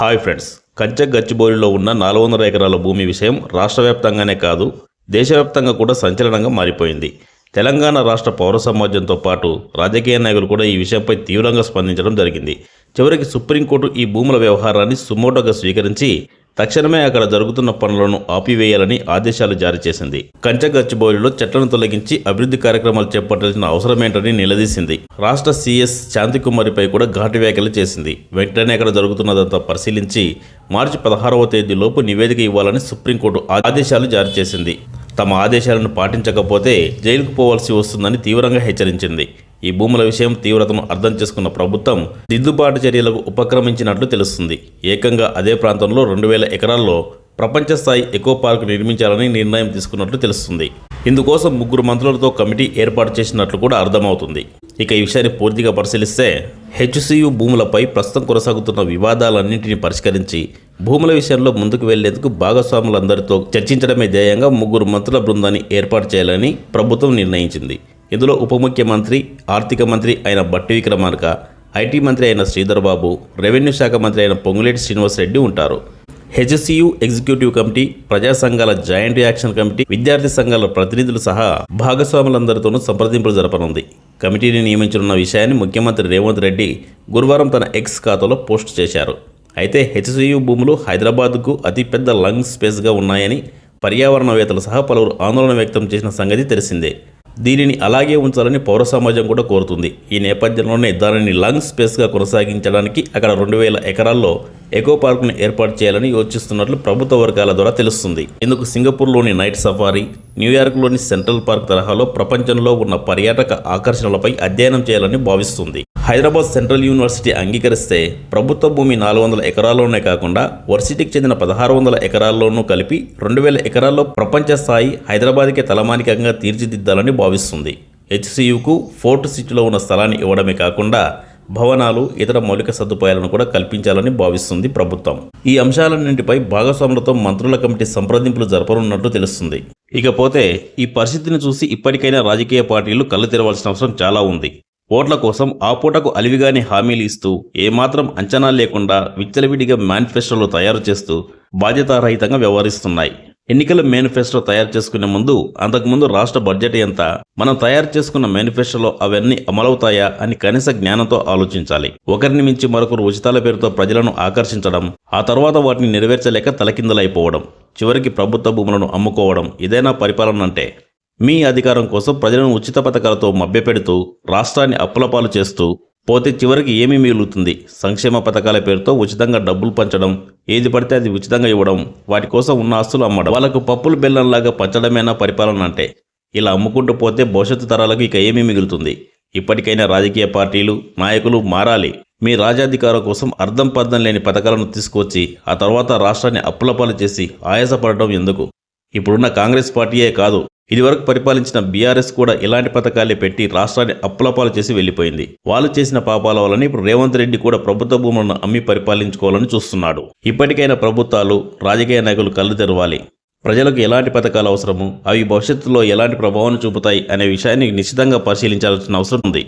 Hi friends, కంచె గచ్చిబౌలిలో ఉన్న 400 ఎకరాల భూమి విషయం రాష్ట్ర వ్యాప్తంగానే కాదు దేశవ్యాప్తంగా కూడా సంచలనంగా మారిపోయింది. తెలంగాణ రాష్ట్ర పౌర సమాజంతో పాటు రాజకీయ నాయకులు కూడా ఈ విషయంపై తీవ్రంగా స్పందించడం జరిగింది. చివరికి సుప్రీంకోర్టు ఈ భూముల వ్యవహారాన్ని సుమోటోగా స్వీకరించి తక్షణమే అక్కడ జరుగుతున్న పనులను ఆపివేయాలని ఆదేశాలు జారీ చేసింది. కంచె గచ్చిబౌలిలో చెట్లను తొలగించి అభివృద్ధి కార్యక్రమాలు చేపట్టాల్సిన అవసరమేంటని నిలదీసింది. రాష్ట్ర సీఎస్ శాంతికుమారిపై కూడా ఘాటు వ్యాఖ్యలు చేసింది. వెంటనే అక్కడ జరుగుతున్నదంతా పరిశీలించి మార్చి 16వ తేదీలోపు నివేదిక ఇవ్వాలని సుప్రీంకోర్టు ఆదేశాలు జారీ చేసింది. తమ ఆదేశాలను పాటించకపోతే జైలుకు పోవాల్సి వస్తుందని తీవ్రంగా హెచ్చరించింది. ఈ భూముల విషయం తీవ్రతను అర్థం చేసుకున్న ప్రభుత్వం దిద్దుబాటు చర్యలకు ఉపక్రమించినట్లు తెలుస్తుంది. ఏకంగా అదే ప్రాంతంలో 2000 ఎకరాల్లో ప్రపంచ స్థాయి ఎకో పార్క్ నిర్మించాలని నిర్ణయం తీసుకున్నట్లు తెలుస్తుంది. ఇందుకోసం 3 మంత్రులతో కమిటీ ఏర్పాటు చేసినట్లు కూడా అర్థమవుతుంది. ఇక ఈ విషయాన్ని పూర్తిగా పరిశీలిస్తే హెచ్సియు భూములపై ప్రస్తుతం కొనసాగుతున్న వివాదాలన్నింటినీ పరిష్కరించి భూముల విషయంలో ముందుకు వెళ్లేందుకు భాగస్వాములందరితో చర్చించడమే ధ్యేయంగా 3 మంత్రుల బృందాన్ని ఏర్పాటు చేయాలని ప్రభుత్వం నిర్ణయించింది. ఇందులో ఉప ముఖ్యమంత్రి, ఆర్థిక మంత్రి అయిన బట్టి విక్రమార్క, ఐటీ మంత్రి అయిన శ్రీధర్ బాబు, రెవెన్యూ శాఖ మంత్రి అయిన పొంగులేటి శ్రీనివాసరెడ్డి ఉంటారు. హెచ్సియు ఎగ్జిక్యూటివ్ కమిటీ, ప్రజా సంఘాల జాయింట్ యాక్షన్ కమిటీ, విద్యార్థి సంఘాల ప్రతినిధులు సహా భాగస్వాములందరితోనూ సంప్రదింపులు జరపనుంది. కమిటీని నియమించనున్న విషయాన్ని ముఖ్యమంత్రి రేవంత్ రెడ్డి గురువారం తన ఎక్స్ ఖాతాలో పోస్ట్ చేశారు. అయితే హెచ్సియు భూములు హైదరాబాద్కు అతిపెద్ద లంగ్ స్పేస్గా ఉన్నాయని పర్యావరణవేత్తలు సహా పలువురు ఆందోళన వ్యక్తం చేసిన సంగతి తెలిసిందే. దీనిని అలాగే ఉంచాలని పౌర సమాజం కూడా కోరుతుంది. ఈ నేపథ్యంలోనే దానిని లంగ్ స్పేస్గా కొనసాగించడానికి అక్కడ 2000 ఎకరాల్లో ఎకో పార్కును ఏర్పాటు చేయాలని యోచిస్తున్నట్లు ప్రభుత్వ వర్గాల ద్వారా తెలుస్తుంది. ఇందుకు సింగపూర్లోని నైట్ సఫారీ, న్యూయార్క్లోని సెంట్రల్ పార్క్ తరహాలో ప్రపంచంలో ఉన్న పర్యాటక ఆకర్షణలపై అధ్యయనం చేయాలని భావిస్తుంది. హైదరాబాద్ సెంట్రల్ యూనివర్సిటీ అంగీకరిస్తే ప్రభుత్వ భూమి 400 ఎకరాల్లోనే కాకుండా వర్సిటీకి చెందిన 1600 ఎకరాల్లోనూ కలిపి 2000 ఎకరాల్లో ప్రపంచ స్థాయి హైదరాబాద్కే తలమానికంగా తీర్చిదిద్దాలని భావిస్తుంది. హెచ్సియుకు ఫోర్ట్ సిటీలో ఉన్న స్థలాన్ని ఇవ్వడమే కాకుండా భవనాలు, ఇతర మౌలిక సదుపాయాలను కూడా కల్పించాలని భావిస్తుంది ప్రభుత్వం. ఈ అంశాలన్నింటిపై భాగస్వాములతో మంత్రుల కమిటీ సంప్రదింపులు జరపనున్నట్లు తెలుస్తుంది. ఇకపోతే ఈ పరిస్థితిని చూసి ఇప్పటికైనా రాజకీయ పార్టీలు కళ్ళు తెరవాల్సిన అవసరం చాలా ఉంది. ఓట్ల కోసం ఆ పూటకు అలివిగానే హామీలు ఇస్తూ ఏమాత్రం అంచనా లేకుండా విచ్చలవిడిగా మేనిఫెస్టోలు తయారు చేస్తూ బాధ్యతారహితంగా వ్యవహరిస్తున్నాయి. ఎన్నికల మేనిఫెస్టో తయారు చేసుకునే ముందు అంతకుముందు రాష్ట్ర బడ్జెట్ ఎంత, మనం తయారు చేసుకున్న మేనిఫెస్టోలో అవన్నీ అమలవుతాయా అని కనీస జ్ఞానంతో ఆలోచించాలి. ఒకరిని మించి మరొకరు ఉచితాల పేరుతో ప్రజలను ఆకర్షించడం, ఆ తర్వాత వాటిని నెరవేర్చలేక తలకిందులైపోవడం, చివరికి ప్రభుత్వ భూములను అమ్ముకోవడం ఇదేనా పరిపాలన అంటే? మీ అధికారం కోసం ప్రజలను ఉచిత పథకాలతో మభ్యపెడుతూ రాష్ట్రాన్ని అప్పులపాలు చేస్తూ పోతే చివరికి ఏమీ మిగులుతుంది? సంక్షేమ పథకాల పేరుతో ఉచితంగా డబ్బులు పంచడం, ఏది పడితే అది ఉచితంగా ఇవ్వడం, వాటి కోసం ఉన్న ఆస్తులు అమ్మడం, వాళ్ళకు పప్పులు బెల్లంలాగా పంచడమేనా పరిపాలన అంటే? ఇలా అమ్ముకుంటూ పోతే భవిష్యత్తు తరాలకు ఇక ఏమీ మిగులుతుంది? ఇప్పటికైనా రాజకీయ పార్టీలు, నాయకులు మారాలి. మీ రాజ్యాధికారం కోసం అర్థం పర్థం లేని పథకాలను తీసుకొచ్చి ఆ తర్వాత రాష్ట్రాన్ని అప్పులపాలు చేసి ఆయాసపడటం ఎందుకు? ఇప్పుడున్న కాంగ్రెస్ పార్టీయే కాదు, ఇదివరకు పరిపాలించిన బీఆర్ఎస్ కూడా ఇలాంటి పథకాలే పెట్టి రాష్ట్రాన్ని అప్పులపాలు చేసి వెళ్లిపోయింది. వాళ్ళు చేసిన పాపాల వలన ఇప్పుడు రేవంత్ రెడ్డి కూడా ప్రభుత్వ భూములను అమ్మి పరిపాలించుకోవాలని చూస్తున్నాడు. ఇప్పటికైనా ప్రభుత్వాలు, రాజకీయ నాయకులు కళ్ళు తెరవాలి. ప్రజలకు ఎలాంటి పథకాలు అవసరము, అవి భవిష్యత్తులో ఎలాంటి ప్రభావాన్ని చూపుతాయి అనే విషయాన్ని నిశ్చితంగా పరిశీలించాల్సిన అవసరం ఉంది.